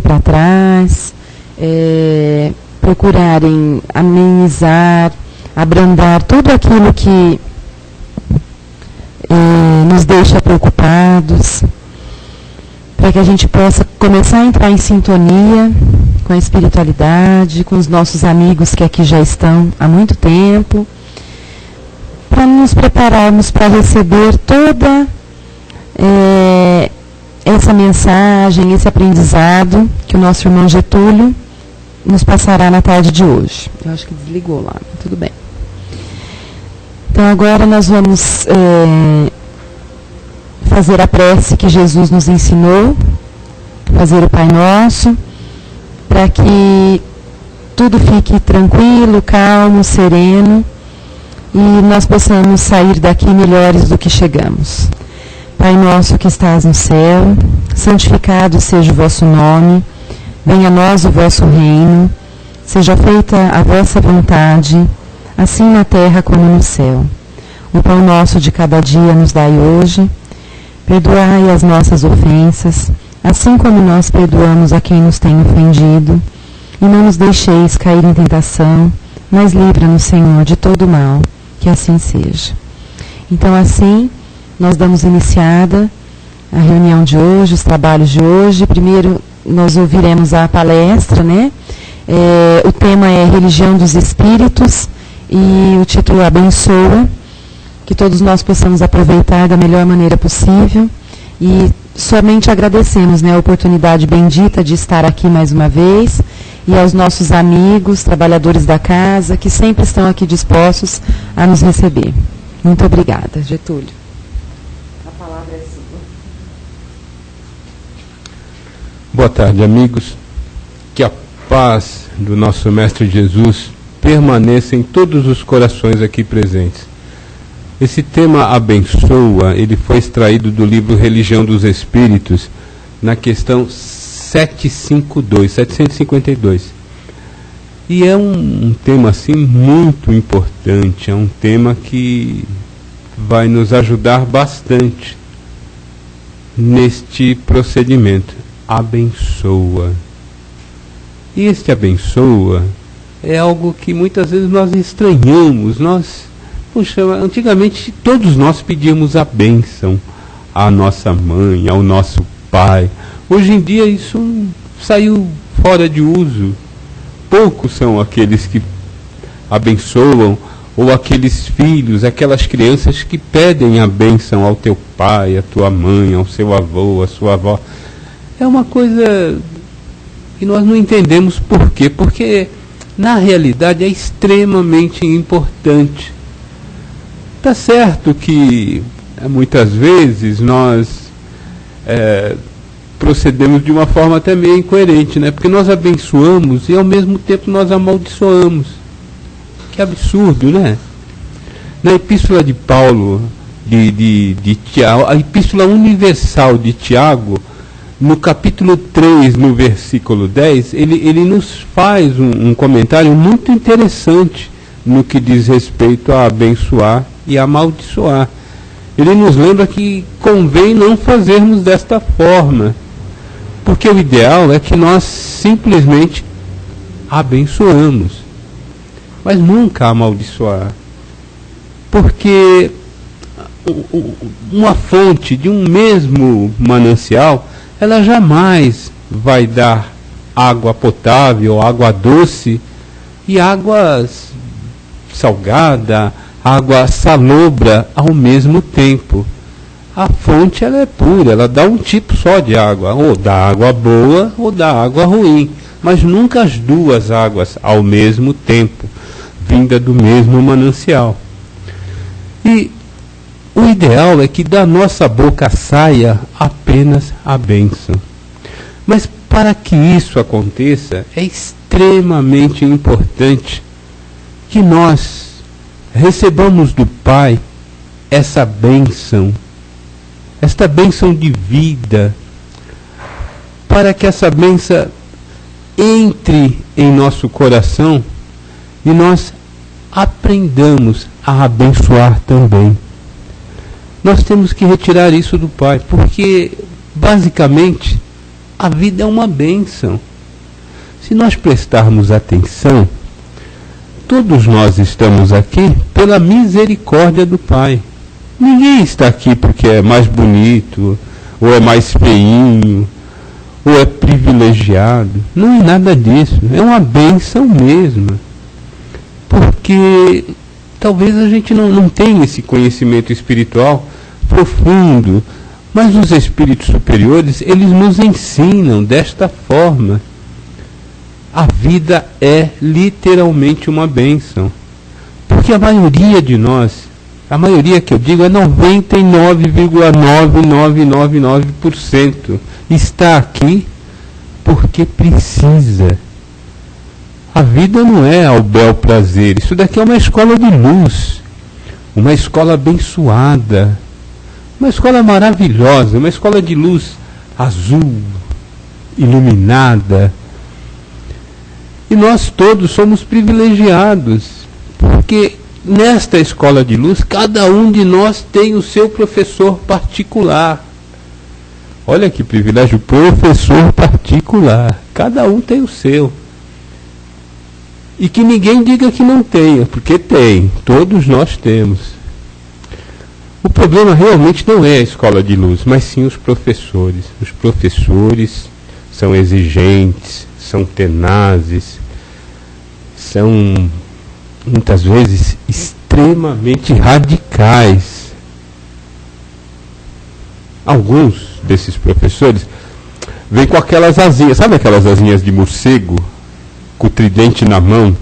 para trás, procurarem amenizar, abrandar tudo aquilo que nos deixa preocupados, para que a gente possa começar a entrar em sintonia com a espiritualidade, com os nossos amigos que aqui já estão há muito tempo, para nos prepararmos para receber toda essa mensagem, esse aprendizado que o nosso irmão Getúlio nos passará na tarde de hoje. Eu acho que desligou lá, tudo bem. Então agora nós vamos fazer a prece que Jesus nos ensinou, fazer o Pai Nosso, para que tudo fique tranquilo, calmo, sereno, e nós possamos sair daqui melhores do que chegamos. Pai nosso que estás no céu, santificado seja o vosso nome, venha a nós o vosso reino, seja feita a vossa vontade, assim na terra como no céu. O pão nosso de cada dia nos dai hoje, perdoai as nossas ofensas, assim como nós perdoamos a quem nos tem ofendido, e não nos deixeis cair em tentação, mas livra-nos, Senhor, de todo mal, que assim seja. Então, assim, nós damos iniciada a reunião de hoje, os trabalhos de hoje. Primeiro, nós ouviremos a palestra, né? O tema é Religião dos Espíritos, e o título abençoa, que todos nós possamos aproveitar da melhor maneira possível, e somente agradecemos, né, a oportunidade bendita de estar aqui mais uma vez, e aos nossos amigos, trabalhadores da casa, que sempre estão aqui dispostos a nos receber. Muito obrigada. Getúlio. A palavra é sua. Boa tarde, amigos. Que a paz do nosso Mestre Jesus permaneça em todos os corações aqui presentes. Esse tema abençoa, ele foi extraído do livro Religião dos Espíritos, na questão 752. E é um tema assim muito importante, é um tema que vai nos ajudar bastante neste procedimento. Abençoa. E este abençoa é algo que muitas vezes nós estranhamos. Antigamente todos nós pedíamos a bênção à nossa mãe, ao nosso pai. Hoje em dia isso saiu fora de uso. Poucos são aqueles que abençoam, ou aqueles filhos, aquelas crianças que pedem a bênção ao teu pai, à tua mãe, ao seu avô, à sua avó. É uma coisa que nós não entendemos por quê. Porque, na realidade, é extremamente importante. Está certo que, muitas vezes, nós procedemos de uma forma até meio incoerente, né? Porque nós abençoamos e, ao mesmo tempo, nós amaldiçoamos. Que absurdo, né? Na Epístola de Paulo, de Tiago, a Epístola Universal de Tiago, no capítulo 3, no versículo 10, ele nos faz um comentário muito interessante no que diz respeito a abençoar e amaldiçoar. Ele nos lembra que convém não fazermos desta forma, porque o ideal é que nós simplesmente abençoamos, mas nunca amaldiçoar, porque uma fonte de um mesmo manancial, ela jamais vai dar água potável, água doce e água salgada, água salobra ao mesmo tempo. A fonte ela é pura, ela dá um tipo só de água, ou dá água boa ou dá água ruim, mas nunca as duas águas ao mesmo tempo, vinda do mesmo manancial. E o ideal é que da nossa boca saia apenas a bênção. Mas para que isso aconteça, é extremamente importante que nós recebamos do Pai essa bênção, esta bênção de vida, para que essa bênção entre em nosso coração e nós aprendamos a abençoar também. Nós temos que retirar isso do Pai, porque basicamente A vida é uma bênção. Se nós prestarmos atenção, todos nós estamos aqui pela misericórdia do Pai. Ninguém está aqui porque é mais bonito, ou é mais feinho, ou é privilegiado. Não é nada disso. É uma bênção mesmo. Porque talvez a gente não tenha esse conhecimento espiritual profundo, mas os espíritos superiores, eles nos ensinam desta forma. A vida é literalmente uma bênção. Porque a maioria de nós, a maioria que eu digo é 99,9999%, está aqui porque precisa. A vida não é ao bel prazer. Isso daqui é uma escola de luz, uma escola abençoada, uma escola maravilhosa, uma escola de luz azul, iluminada. E nós todos somos privilegiados, porque nesta escola de luz, cada um de nós tem o seu professor particular. Olha que privilégio, professor particular. Cada um tem o seu. E que ninguém diga que não tenha, porque tem. Todos nós temos. O problema realmente não é a escola de luz, mas sim os professores. Os professores são exigentes, são tenazes, são muitas vezes extremamente radicais. Alguns desses professores vêm com aquelas asinhas, sabe aquelas asinhas de morcego, com o tridente na mão,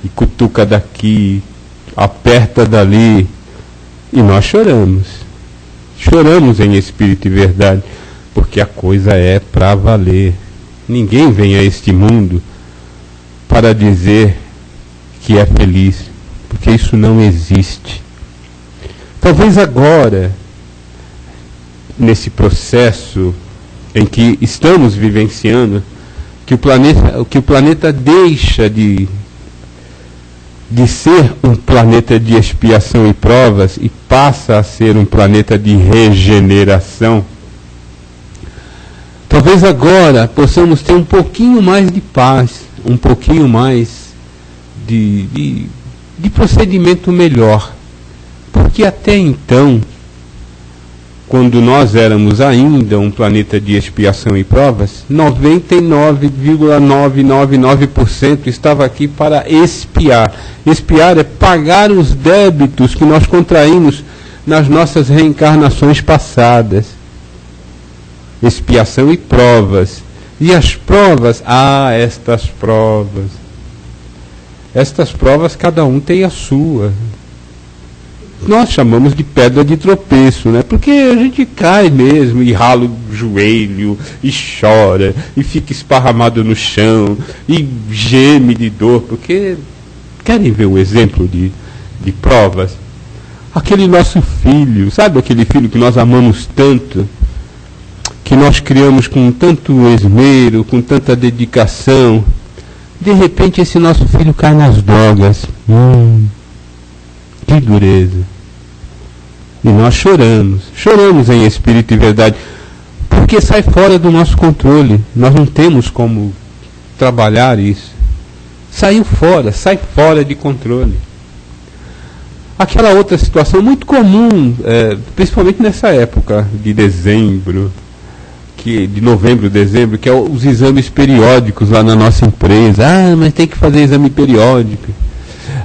e cutuca daqui, aperta dali, e nós choramos. Choramos em espírito e verdade, porque a coisa é para valer. Ninguém vem a este mundo para dizer que é feliz, porque isso não existe. Talvez agora, nesse processo em que estamos vivenciando, que o planeta deixa de ser um planeta de expiação e provas e passa a ser um planeta de regeneração. Talvez agora possamos ter um pouquinho mais de paz, um pouquinho mais de procedimento melhor. Porque até então, quando nós éramos ainda um planeta de expiação e provas, 99,999% estava aqui para expiar. Expiar é pagar os débitos que nós contraímos nas nossas reencarnações passadas. Expiação e provas. E as provas? Estas provas. Estas provas, cada um tem a sua. Nós chamamos de pedra de tropeço, né? Porque a gente cai mesmo e rala o joelho, e chora, e fica esparramado no chão, e geme de dor, porque querem ver o exemplo de provas? Aquele nosso filho, sabe aquele filho que nós amamos tanto, que nós criamos com tanto esmero, com tanta dedicação, de repente esse nosso filho cai nas drogas. Que dureza. E nós choramos em espírito e verdade, porque sai fora do nosso controle. Nós não temos como trabalhar isso. Sai fora de controle. Aquela outra situação muito comum, principalmente nessa época de dezembro, de novembro, dezembro, que é os exames periódicos lá na nossa empresa. Mas tem que fazer exame periódico.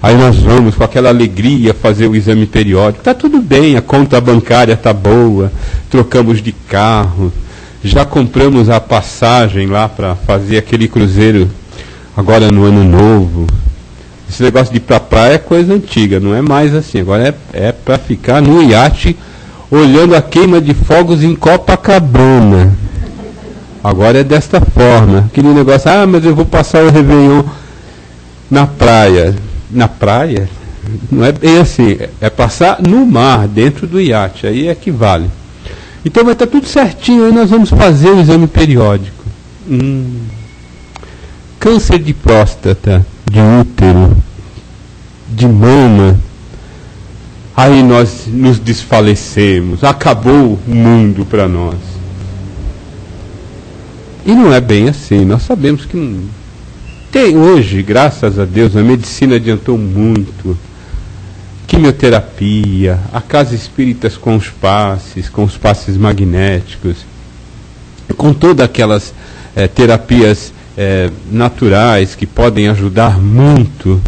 Aí nós vamos com aquela alegria fazer o exame periódico. Está tudo bem, a conta bancária está boa, trocamos de carro, já compramos a passagem lá para fazer aquele cruzeiro agora no ano novo. Esse negócio de ir para a praia é coisa antiga, não é mais assim. Agora é para ficar no iate olhando a queima de fogos em Copacabana. Agora é desta forma. Aquele negócio, mas eu vou passar o Réveillon na praia. Na praia? Não é bem assim. É passar no mar, dentro do iate. Aí é que vale. Então vai estar tudo certinho. Aí nós vamos fazer o exame periódico. Câncer de próstata, de útero, de mama. Aí nós nos desfalecemos. Acabou o mundo para nós. E não é bem assim. Nós sabemos que tem hoje, graças a Deus, a medicina adiantou muito. Quimioterapia, a casa espíritas com os passes magnéticos, com todas aquelas terapias naturais que podem ajudar muito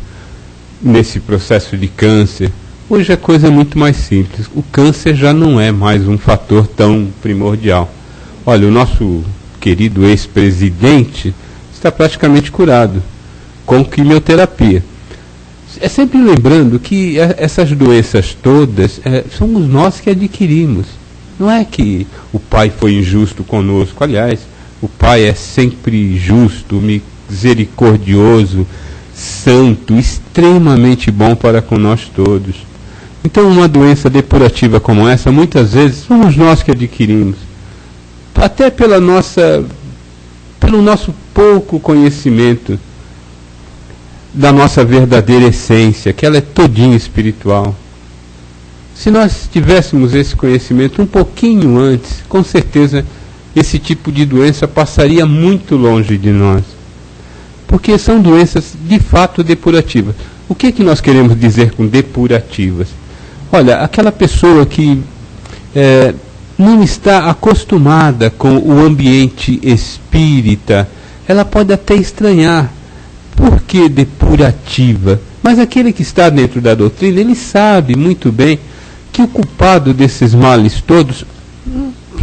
nesse processo de câncer. Hoje a coisa é muito mais simples. O câncer já não é mais um fator tão primordial. Olha, o nosso querido ex-presidente está praticamente curado com quimioterapia. É sempre lembrando que essas doenças todas somos nós que adquirimos. Não é que o Pai foi injusto conosco. Aliás, o Pai é sempre justo, misericordioso, santo, extremamente bom para com nós todos. Então, uma doença depurativa como essa, muitas vezes, somos nós que adquirimos. Até pelo nosso pouco conhecimento da nossa verdadeira essência, que ela é todinha espiritual. Se nós tivéssemos esse conhecimento um pouquinho antes, com certeza esse tipo de doença passaria muito longe de nós. Porque são doenças de fato depurativas. O que nós queremos dizer com depurativas? Olha, aquela pessoa que não está acostumada com o ambiente espírita, ela pode até estranhar. Por que depurativa? Mas aquele que está dentro da doutrina, ele sabe muito bem que o culpado desses males todos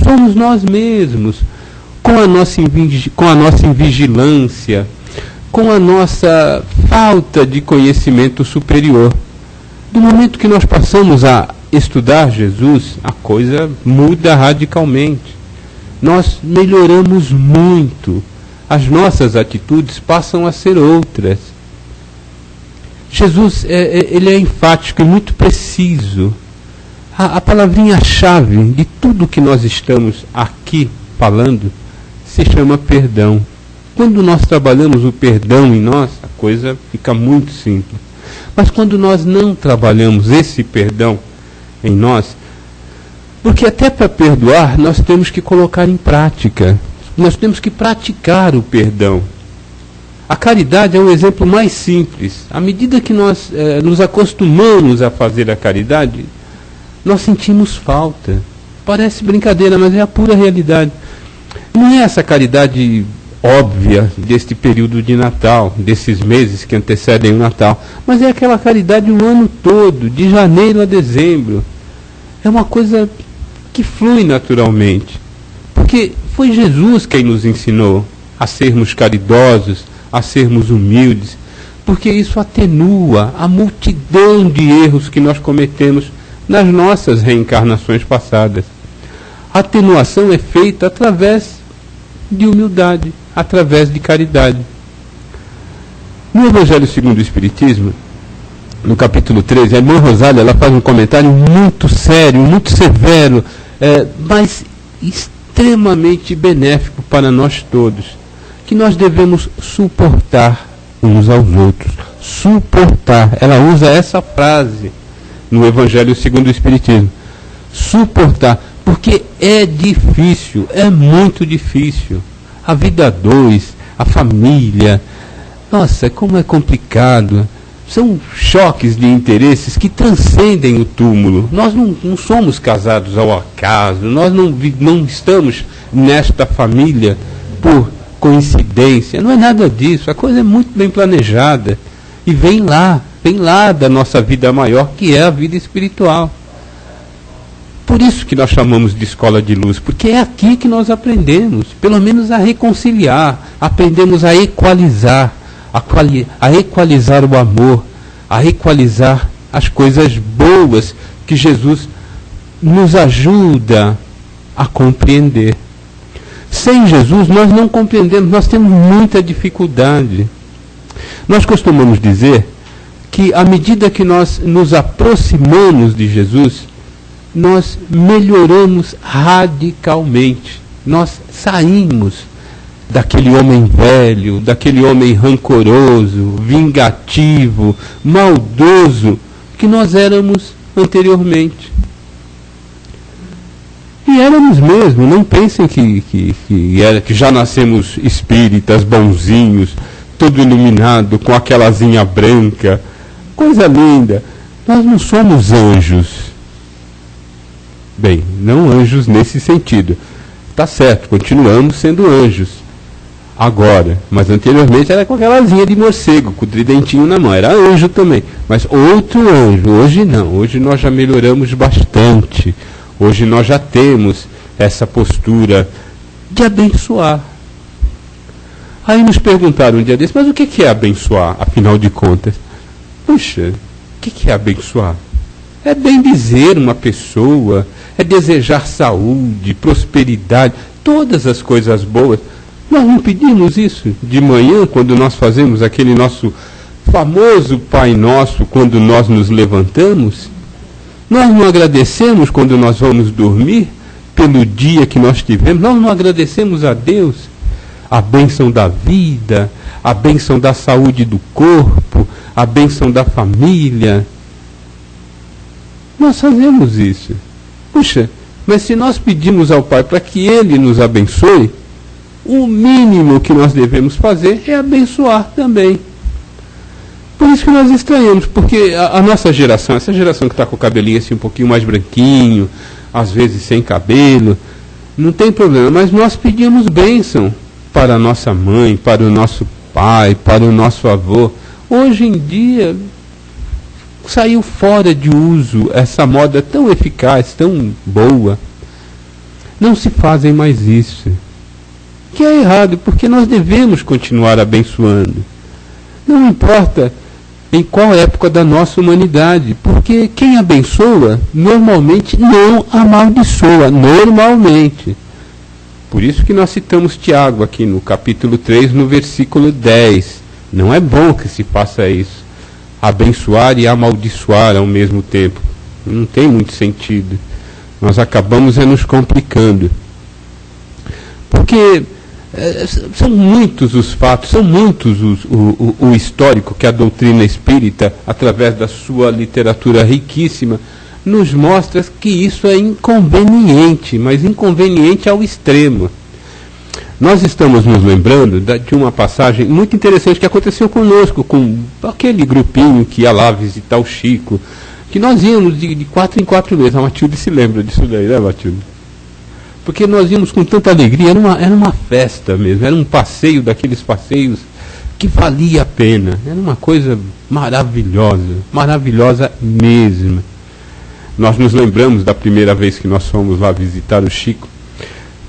somos nós mesmos, com a nossa invigilância, com a nossa falta de conhecimento superior. Do momento que nós passamos a estudar Jesus, a coisa muda radicalmente. Nós melhoramos muito. As nossas atitudes passam a ser outras. Jesus ele é enfático e muito preciso. A palavrinha-chave de tudo que nós estamos aqui falando se chama perdão. Quando nós trabalhamos o perdão em nós, a coisa fica muito simples. Mas quando nós não trabalhamos esse perdão em nós, porque até para perdoar nós temos que colocar em prática. Nós temos que praticar o perdão. A caridade é um exemplo mais simples. À medida que nós nos acostumamos a fazer a caridade, nós sentimos falta. Parece brincadeira, mas é a pura realidade. Não é essa caridade óbvia deste período de Natal, desses meses que antecedem o Natal, mas é aquela caridade o ano todo, de janeiro a dezembro. É uma coisa que flui naturalmente. Porque foi Jesus quem nos ensinou a sermos caridosos, a sermos humildes, porque isso atenua a multidão de erros que nós cometemos nas nossas reencarnações passadas. A atenuação é feita através de humildade, através de caridade. No Evangelho segundo o Espiritismo, no capítulo 13, a irmã Rosália ela faz um comentário muito sério, muito severo, mas extremamente benéfico para nós todos, que nós devemos suportar uns aos outros. Suportar. Ela usa essa frase no Evangelho segundo o Espiritismo. Suportar. Porque é difícil, é muito difícil. A vida a dois, a família. Nossa, como é complicado. São choques de interesses que transcendem o túmulo. Nós não somos casados ao acaso, nós não estamos nesta família por coincidência. Não é nada disso, a coisa é muito bem planejada. E vem lá da nossa vida maior, que é a vida espiritual. Por isso que nós chamamos de escola de luz, porque é aqui que nós aprendemos, pelo menos a reconciliar, aprendemos a equalizar, a equalizar o amor, a equalizar as coisas boas que Jesus nos ajuda a compreender. Sem Jesus nós não compreendemos, nós temos muita dificuldade. Nós costumamos dizer que à medida que nós nos aproximamos de Jesus, nós melhoramos radicalmente. Nós saímos daquele homem velho, daquele homem rancoroso, vingativo, maldoso que nós éramos anteriormente. E éramos mesmo, não pensem que já nascemos espíritas, bonzinhos, todo iluminado, com aquela asinha branca, coisa linda. Nós não somos anjos. Bem, não anjos nesse sentido. Tá certo, continuamos sendo anjos. Agora, mas anteriormente era com aquela asinha de morcego, com o tridentinho na mão, era anjo também. Mas outro anjo, hoje não, hoje nós já melhoramos bastante. Hoje nós já temos essa postura de abençoar. Aí nos perguntaram um dia desse, mas o que é abençoar, afinal de contas? Puxa, o que é abençoar? É bendizer uma pessoa, é desejar saúde, prosperidade, todas as coisas boas. Nós não pedimos isso de manhã, quando nós fazemos aquele nosso famoso Pai Nosso, quando nós nos levantamos? Nós não agradecemos quando nós vamos dormir pelo dia que nós tivemos? Nós não agradecemos a Deus a bênção da vida, a bênção da saúde do corpo, a bênção da família? Nós fazemos isso. Puxa, mas se nós pedimos ao Pai para que Ele nos abençoe, o mínimo que nós devemos fazer é abençoar também. Por isso que nós estranhamos, porque a nossa geração, essa geração que está com o cabelinho assim um pouquinho mais branquinho, às vezes sem cabelo, não tem problema, mas nós pedimos bênção para a nossa mãe, para o nosso pai, para o nosso avô. Hoje em dia, saiu fora de uso essa moda tão eficaz, tão boa. Não se fazem mais isso. Que é errado, porque nós devemos continuar abençoando. Não importa em qual época da nossa humanidade, porque quem abençoa, normalmente não amaldiçoa, normalmente. Por isso que nós citamos Tiago aqui no capítulo 3, no versículo 10. Não é bom que se faça isso. Abençoar e amaldiçoar ao mesmo tempo. Não tem muito sentido. Nós acabamos nos complicando. Porque são muitos os fatos, são muitos o histórico que a doutrina espírita, através da sua literatura riquíssima, nos mostra que isso é inconveniente, mas inconveniente ao extremo. Nós estamos nos lembrando de uma passagem muito interessante que aconteceu conosco, com aquele grupinho que ia lá visitar o Chico, que nós íamos de 4 em 4 meses. A Matilde se lembra disso daí, né, Matilde? Porque nós íamos com tanta alegria, era uma festa mesmo, era um passeio daqueles passeios que valia a pena. Era uma coisa maravilhosa, maravilhosa mesmo. Nós nos lembramos da primeira vez que nós fomos lá visitar o Chico,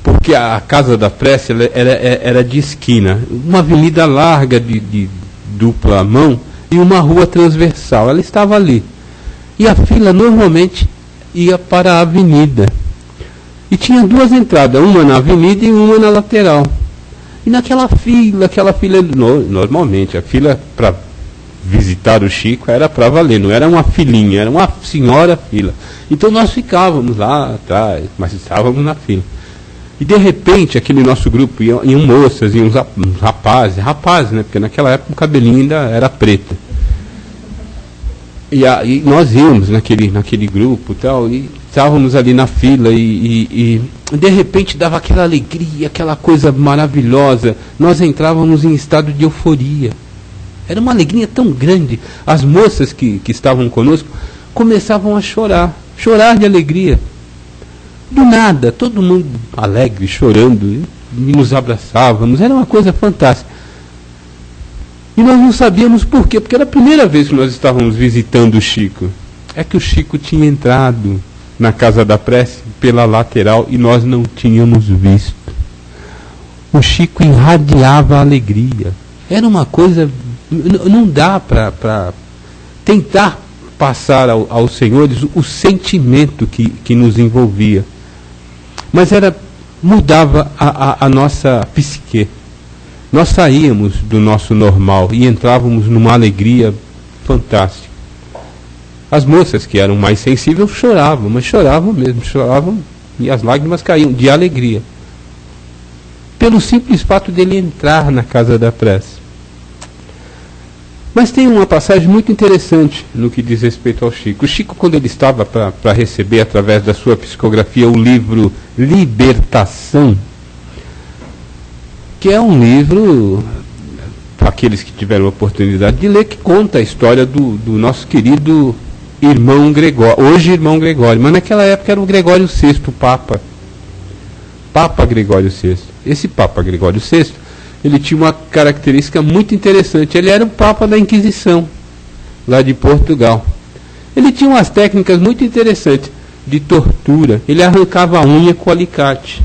porque a Casa da Prece era de esquina, uma avenida larga de dupla mão e uma rua transversal. Ela estava ali. E a fila normalmente ia para a avenida. E tinha duas entradas, uma na avenida e uma na lateral. E naquela fila, normalmente, a fila para visitar o Chico era para valer, não era uma filinha, era uma senhora fila. Então nós ficávamos lá atrás, mas estávamos na fila. E de repente, aquele nosso grupo, iam moças, iam uns rapazes, né? Porque naquela época o cabelinho ainda era preto. E nós íamos naquele grupo tal, e estávamos ali na fila e de repente dava aquela alegria, aquela coisa maravilhosa. Nós entrávamos em estado de euforia. Era uma alegria tão grande. As moças que estavam conosco começavam a chorar de alegria. Do nada, todo mundo alegre, chorando, e nos abraçávamos. Era uma coisa fantástica. E nós não sabíamos por quê, porque era a primeira vez que nós estávamos visitando o Chico. É que o Chico tinha entrado na Casa da Prece pela lateral e nós não tínhamos visto. O Chico irradiava alegria. Era uma coisa, não dá para tentar passar aos senhores o sentimento que nos envolvia. Mas mudava a nossa psique. Nós saíamos do nosso normal e entrávamos numa alegria fantástica. As moças que eram mais sensíveis choravam, mas choravam mesmo, choravam e as lágrimas caíam de alegria. Pelo simples fato dele entrar na Casa da Prece. Mas tem uma passagem muito interessante no que diz respeito ao Chico. O Chico, quando ele estava para receber, através da sua psicografia, o livro Libertação, que é um livro, para aqueles que tiveram a oportunidade de ler, que conta a história do nosso querido irmão Gregório, hoje irmão Gregório, mas naquela época era o Gregório VI, o Papa. Papa Gregório VI. Esse Papa Gregório VI, ele tinha uma característica muito interessante. Ele era o Papa da Inquisição, lá de Portugal. Ele tinha umas técnicas muito interessantes de tortura. Ele arrancava a unha com alicate,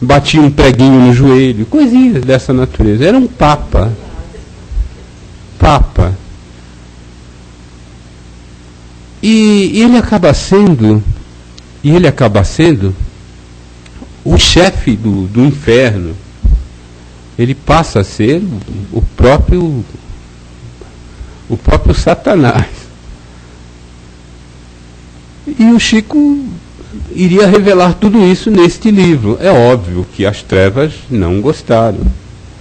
batia um preguinho no joelho, coisinhas dessa natureza. Era um Papa. Papa. E ele acaba sendo o chefe do inferno. Ele passa a ser o próprio Satanás. E o Chico iria revelar tudo isso neste livro. É óbvio que as trevas não gostaram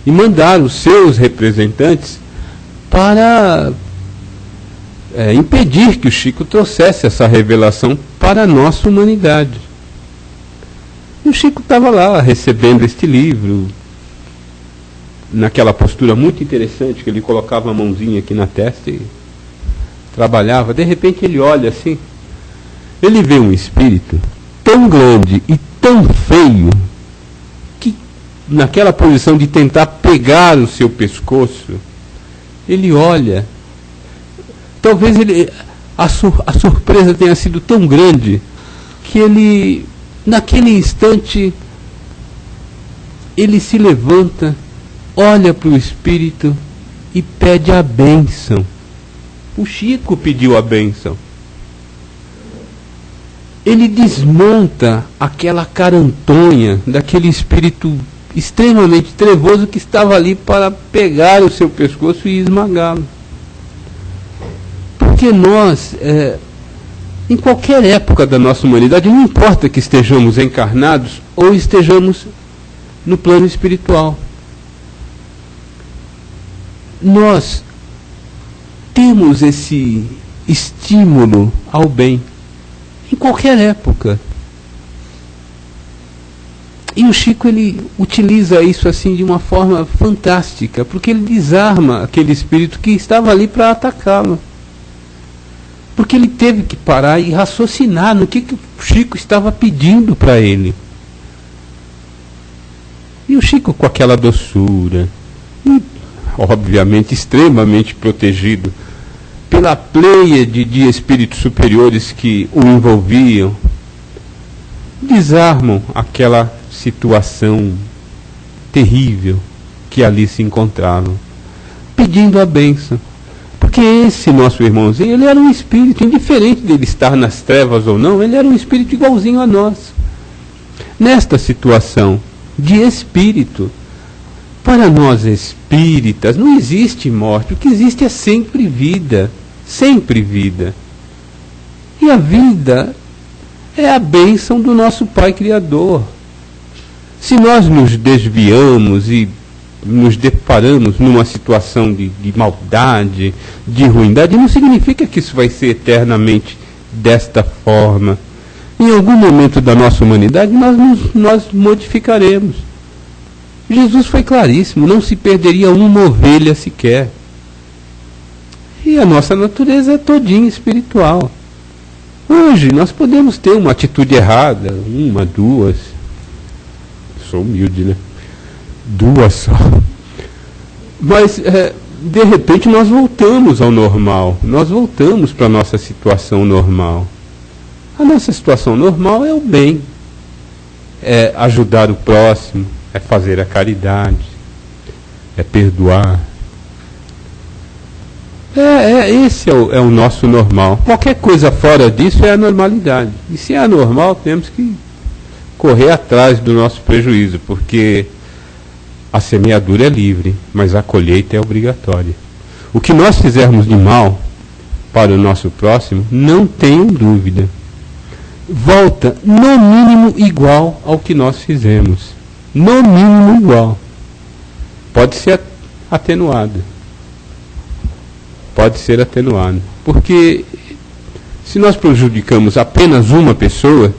e mandaram os seus representantes para impedir que o Chico trouxesse essa revelação para a nossa humanidade. E o Chico estava lá recebendo este livro, naquela postura muito interessante, que ele colocava a mãozinha aqui na testa e trabalhava. De repente ele olha assim, ele vê um espírito tão grande e tão feio, que naquela posição de tentar pegar o seu pescoço, ele olha. Talvez a surpresa tenha sido tão grande que ele, naquele instante, ele se levanta, olha para o espírito e pede a bênção. O Chico pediu a bênção. Ele desmonta aquela carantonha daquele espírito extremamente trevoso que estava ali para pegar o seu pescoço e esmagá-lo. Porque nós, em qualquer época da nossa humanidade, não importa que estejamos encarnados ou estejamos no plano espiritual, nós temos esse estímulo ao bem, em qualquer época. E o Chico, ele utiliza isso assim de uma forma fantástica, porque ele desarma aquele espírito que estava ali para atacá-lo. Porque ele teve que parar e raciocinar no que o Chico estava pedindo para ele. E o Chico, com aquela doçura, obviamente extremamente protegido pela pleiade de espíritos superiores que o envolviam, desarmam aquela situação terrível que ali se encontravam, pedindo a bênção. Porque esse nosso irmãozinho, ele era um espírito, indiferente dele estar nas trevas ou não, ele era um espírito igualzinho a nós. Nesta situação de espírito, para nós espíritas, não existe morte, o que existe é sempre vida, sempre vida. E a vida é a bênção do nosso Pai Criador. Se nós nos desviamos e nos deparamos numa situação de maldade, de ruindade, não significa que isso vai ser eternamente desta forma. Em algum momento da nossa humanidade, nós modificaremos. Jesus foi claríssimo, não se perderia uma ovelha sequer. E a nossa natureza é todinha espiritual. Hoje nós podemos ter uma atitude errada, uma, duas. Sou humilde, né? Duas só. Mas de repente nós voltamos ao normal. Nós voltamos para a nossa situação normal. A nossa situação normal é o bem, é ajudar o próximo, é fazer a caridade, é perdoar. Esse é o nosso normal. Qualquer coisa fora disso é a normalidade. E se é anormal, temos que correr atrás do nosso prejuízo, porque a semeadura é livre, mas a colheita é obrigatória. O que nós fizermos de mal para o nosso próximo, não tenham dúvida, volta no mínimo igual ao que nós fizemos. No mínimo igual. Pode ser atenuado. pode ser atenuado. Porque se nós prejudicamos apenas uma pessoa,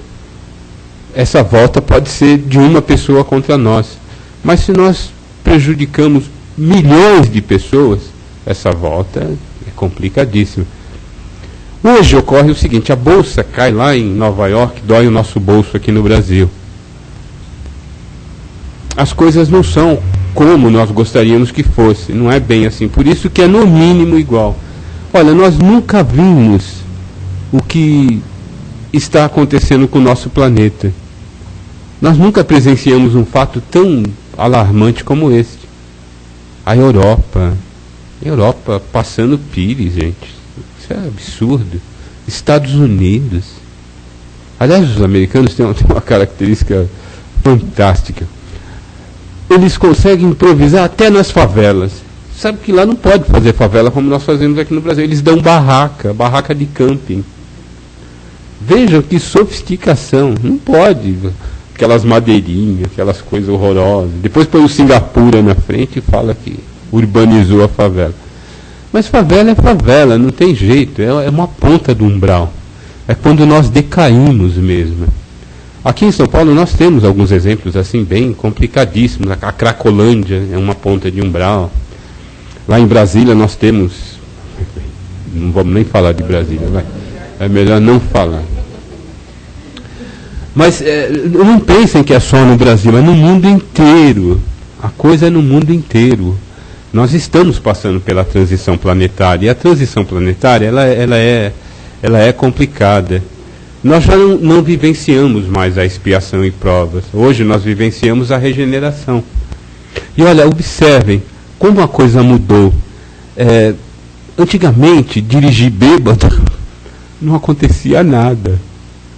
essa volta pode ser de uma pessoa contra nós. Mas se nós prejudicamos milhões de pessoas, essa volta é complicadíssima. Hoje ocorre o seguinte: a bolsa cai lá em Nova York, dói o nosso bolso aqui no Brasil. As coisas não são como nós gostaríamos que fosse, não é bem assim. Por isso que é no mínimo igual. Olha, nós nunca vimos o que está acontecendo com o nosso planeta. Nós nunca presenciamos um fato tão alarmante como este. A Europa passando pires, gente. Isso é absurdo. Estados Unidos. Aliás, os americanos têm uma característica fantástica. Eles conseguem improvisar até nas favelas. Sabe que lá não pode fazer favela como nós fazemos aqui no Brasil. Eles dão barraca de camping. Vejam que sofisticação. Não pode. Aquelas madeirinhas, aquelas coisas horrorosas. Depois põe o Singapura na frente e fala que urbanizou a favela. Mas favela é favela, não tem jeito. É uma ponta do umbral. É quando nós decaímos mesmo. Aqui em São Paulo nós temos alguns exemplos assim bem complicadíssimos. A Cracolândia é uma ponta de umbral. Lá em Brasília nós temos... Não vamos nem falar de Brasília, vai. É melhor não falar. Mas não pensem que é só no Brasil, é no mundo inteiro. A coisa é no mundo inteiro. Nós estamos passando pela transição planetária. E a transição planetária ela é complicada. Nós já não vivenciamos mais a expiação e provas. Hoje nós vivenciamos a regeneração. E olha, observem como a coisa mudou. Antigamente, dirigir bêbado não acontecia nada.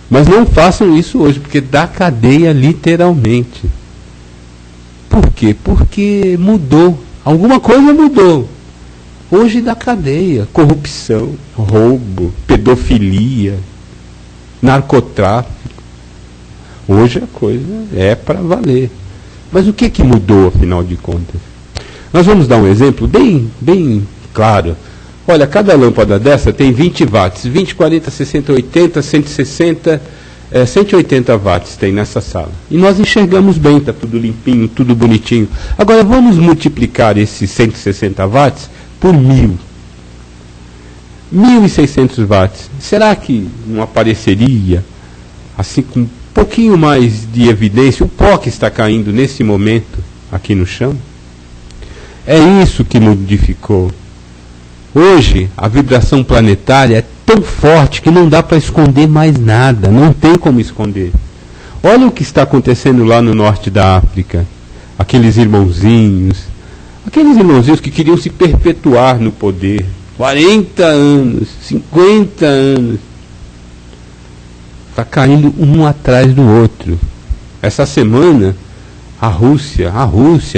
Mas não façam isso hoje, porque dá cadeia literalmente. Por quê? Porque mudou. Alguma coisa mudou. Hoje dá cadeia. Corrupção, roubo, pedofilia, narcotráfico. Hoje a coisa é para valer. Mas o que mudou, afinal de contas? Nós vamos dar um exemplo bem claro. Olha, cada lâmpada dessa tem 20 watts. 20, 40, 60, 80, 160, 180 watts tem nessa sala. E nós enxergamos bem, está tudo limpinho, tudo bonitinho. Agora vamos multiplicar esses 160 watts por 1000. 1.600 watts. Será que não apareceria, assim com um pouquinho mais de evidência, o pó que está caindo nesse momento aqui no chão? É isso que modificou. Hoje, a vibração planetária é tão forte que não dá para esconder mais nada. Não tem como esconder. Olha o que está acontecendo lá no norte da África. Aqueles irmãozinhos que queriam se perpetuar no poder. 40 anos, 50 anos. Está caindo um atrás do outro. Essa semana, a Rússia,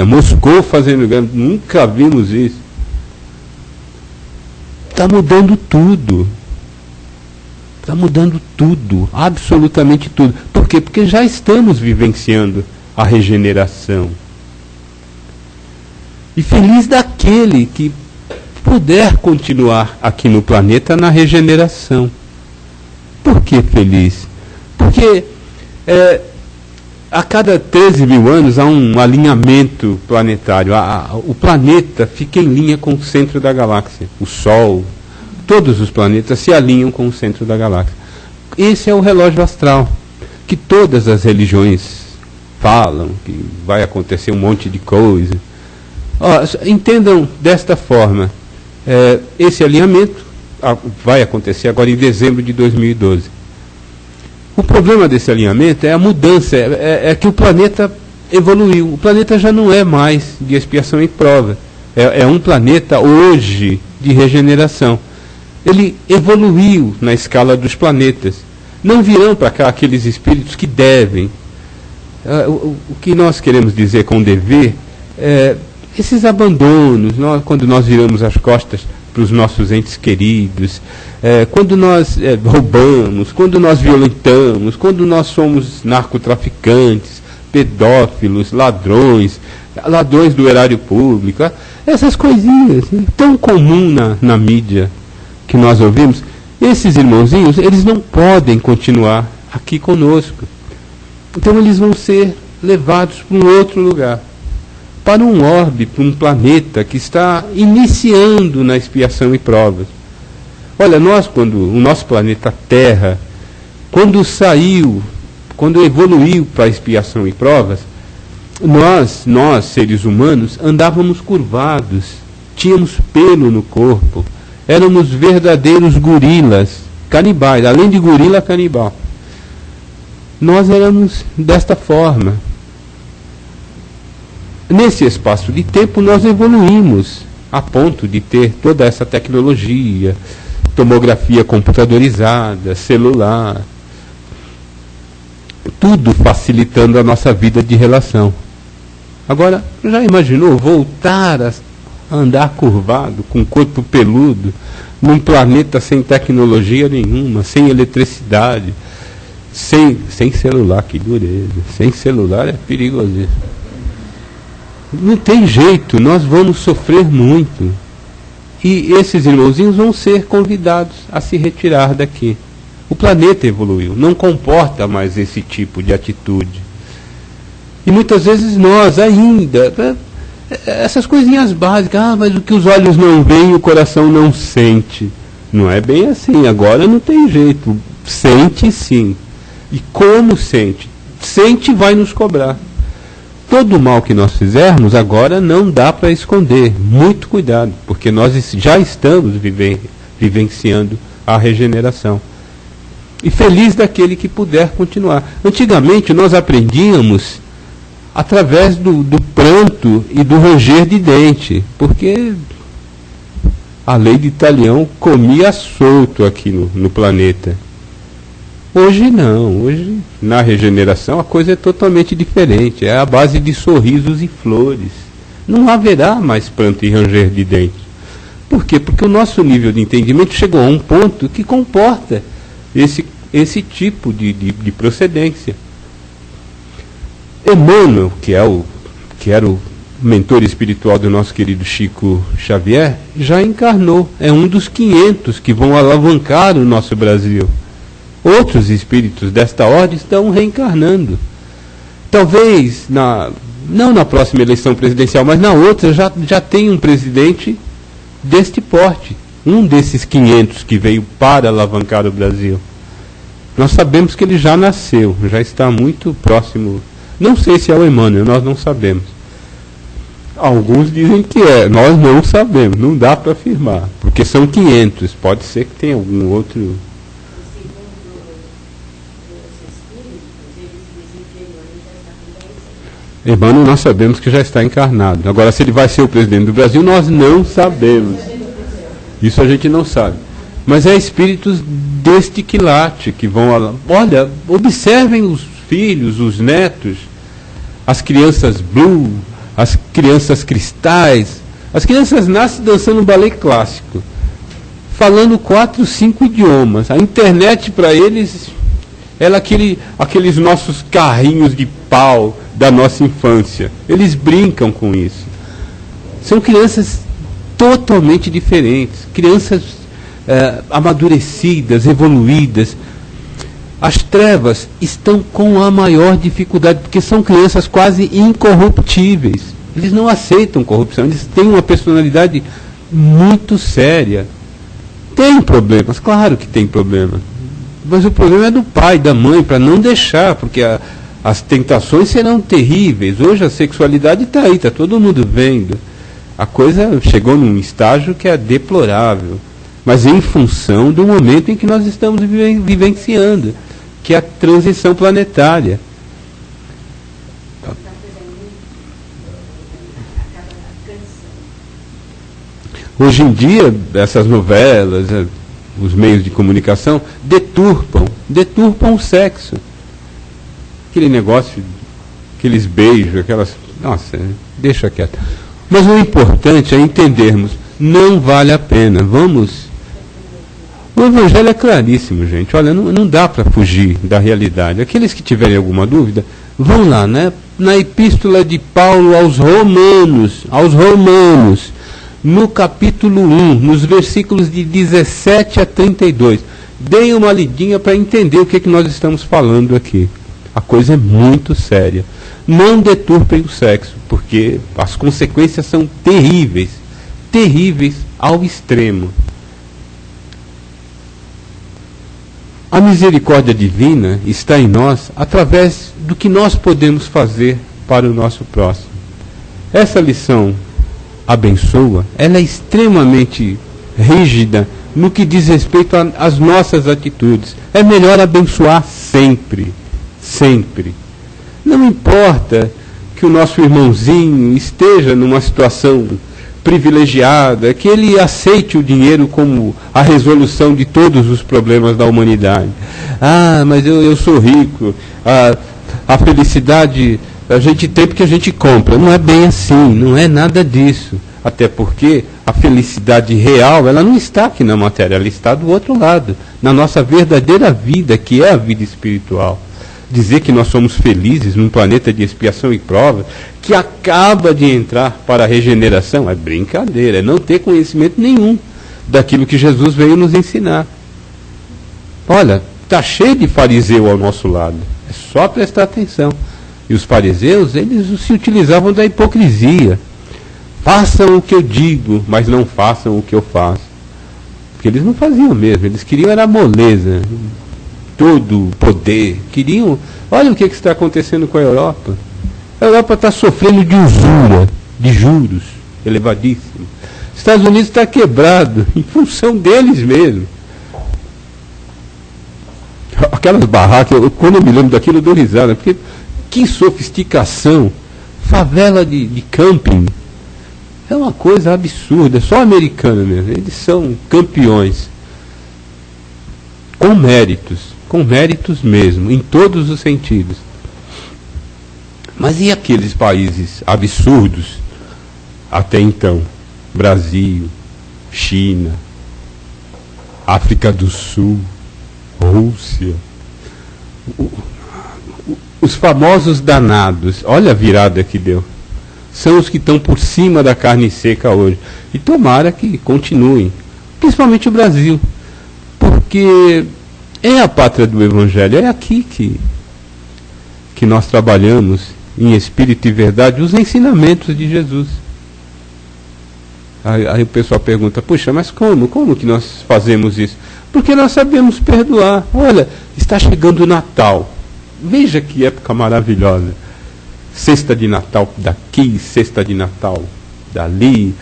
Moscou fazendo guerra. Nunca vimos isso. Está mudando tudo. Está mudando tudo. Absolutamente tudo. Por quê? Porque já estamos vivenciando a regeneração. E feliz daquele que puder continuar aqui no planeta na regeneração. Por que feliz? Porque a cada 13 mil anos há um alinhamento planetário. O planeta fica em linha com o centro da galáxia. O Sol, todos os planetas se alinham com o centro da galáxia. Esse é o relógio astral, que todas as religiões falam, que vai acontecer um monte de coisa. Entendam desta forma. Esse alinhamento vai acontecer agora em dezembro de 2012. O problema desse alinhamento é a mudança, é que o planeta evoluiu. O planeta já não é mais de expiação e prova. É um planeta hoje de regeneração. Ele evoluiu na escala dos planetas. Não virão para cá aqueles espíritos que devem. O que nós queremos dizer com dever é esses abandonos, quando nós viramos as costas para os nossos entes queridos, quando nós roubamos, quando nós violentamos, quando nós somos narcotraficantes, pedófilos, ladrões, ladrões do erário público, essas coisinhas tão comum na mídia que nós ouvimos. Esses irmãozinhos, eles não podem continuar aqui conosco. Então eles vão ser levados para um outro lugar, para um orbe, para um planeta que está iniciando na expiação e provas. Olha, quando o nosso planeta Terra, quando evoluiu para a expiação e provas, nós, seres humanos, andávamos curvados, tínhamos pelo no corpo, éramos verdadeiros gorilas, canibais, além de gorila, canibal. Nós éramos desta forma. Nesse espaço de tempo nós evoluímos a ponto de ter toda essa tecnologia, tomografia computadorizada, celular, tudo facilitando a nossa vida de relação. Agora, já imaginou voltar a andar curvado, com o corpo peludo, num planeta sem tecnologia nenhuma, sem eletricidade, sem celular? Que dureza! Sem celular é perigoso. Não tem jeito, nós vamos sofrer muito. E esses irmãozinhos vão ser convidados a se retirar daqui. O planeta evoluiu, não comporta mais esse tipo de atitude. E muitas vezes nós ainda, essas coisinhas básicas, mas o que os olhos não veem, o coração não sente. Não é bem assim, agora não tem jeito. Sente sim. E como sente? Sente e vai nos cobrar. Todo o mal que nós fizermos agora não dá para esconder. Muito cuidado, porque nós já estamos vivenciando a regeneração. E feliz daquele que puder continuar. Antigamente nós aprendíamos através do pranto e do ranger de dente, porque a lei de Talião comia solto aqui no planeta. Hoje não, hoje na regeneração a coisa é totalmente diferente, é a base de sorrisos e flores. Não haverá mais pranto e ranger de dente. Por quê? Porque o nosso nível de entendimento chegou a um ponto que comporta esse tipo de procedência. Emmanuel, que era o mentor espiritual do nosso querido Chico Xavier, já encarnou. É um dos 500 que vão alavancar o nosso Brasil. Outros espíritos desta ordem estão reencarnando. Talvez, não na próxima eleição presidencial, mas na outra já tem um presidente deste porte. Um desses 500 que veio para alavancar o Brasil. Nós sabemos que ele já nasceu, já está muito próximo. Não sei se é o Emmanuel, nós não sabemos. Alguns dizem que é, nós não sabemos, não dá para afirmar, porque são 500, pode ser que tenha algum outro. Emmanuel nós sabemos que já está encarnado. Agora, se ele vai ser o presidente do Brasil, nós não sabemos. Isso a gente não sabe. Mas é espíritos deste quilate que vão... Olha, observem os filhos, os netos, as crianças blue, as crianças cristais. As crianças nascem dançando balé clássico, falando 4, 5 idiomas. A internet para eles é aqueles nossos carrinhos de pau da nossa infância. Eles brincam com isso. São crianças totalmente diferentes, crianças amadurecidas, evoluídas. As trevas estão com a maior dificuldade, porque são crianças quase incorruptíveis. Eles não aceitam corrupção, eles têm uma personalidade muito séria. Tem problemas, claro que tem problema. Mas o problema é do pai, da mãe, para não deixar, porque as tentações serão terríveis. Hoje a sexualidade está aí, está todo mundo vendo. A coisa chegou num estágio que é deplorável, mas em função do momento em que nós estamos vivenciando, que é a transição planetária. Hoje em dia, essas novelas, os meios de comunicação, deturpam o sexo. Aquele negócio, aqueles beijos, aquelas... Nossa, deixa quieto. Mas o importante é entendermos, não vale a pena, vamos... O Evangelho é claríssimo, gente. Olha, não dá para fugir da realidade. Aqueles que tiverem alguma dúvida, vão lá, né? na epístola de Paulo aos Romanos, no capítulo 1, nos versículos de 17 a 32. Deem uma lidinha para entender o que nós estamos falando aqui. A coisa é muito séria. Não deturpem o sexo, porque as consequências são terríveis, terríveis ao extremo. A misericórdia divina está em nós através do que nós podemos fazer para o nosso próximo. Essa lição abençoa, ela é extremamente rígida no que diz respeito às nossas atitudes. É melhor abençoar sempre, sempre. Não importa que o nosso irmãozinho esteja numa situação privilegiada, que ele aceite o dinheiro como a resolução de todos os problemas da humanidade. Ah, mas eu sou rico, a felicidade a gente tem porque a gente compra. Não é bem assim, não é nada disso. Até porque a felicidade real, ela não está aqui na matéria, ela está do outro lado, na nossa verdadeira vida, que é a vida espiritual. Dizer que nós somos felizes num planeta de expiação e prova, que acaba de entrar para a regeneração, é brincadeira, é não ter conhecimento nenhum daquilo que Jesus veio nos ensinar. Olha, está cheio de fariseu ao nosso lado, é só prestar atenção. E os fariseus, eles se utilizavam da hipocrisia. Façam o que eu digo, mas não façam o que eu faço. Porque eles não faziam mesmo, eles queriam era moleza, todo o poder, queriam... Olha o que está acontecendo com a Europa. A Europa está sofrendo de usura, de juros elevadíssimos. Estados Unidos está quebrado, em função deles mesmo. Aquelas barracas, quando eu me lembro daquilo, eu dou risada, porque que sofisticação, favela de camping, é uma coisa absurda, é só americana mesmo, eles são campeões, com méritos mesmo, em todos os sentidos. Mas e aqueles países absurdos, até então, Brasil, China, África do Sul, Rússia, os famosos danados, olha a virada que deu, são os que estão por cima da carne seca hoje. E tomara que continuem, principalmente o Brasil, porque é a pátria do Evangelho, é aqui que nós trabalhamos em espírito e verdade os ensinamentos de Jesus. Aí o pessoal pergunta, puxa, mas como que nós fazemos isso? Porque nós sabemos perdoar. Olha, está chegando o Natal. Veja que época maravilhosa. Cesta de Natal daqui, cesta de Natal dali.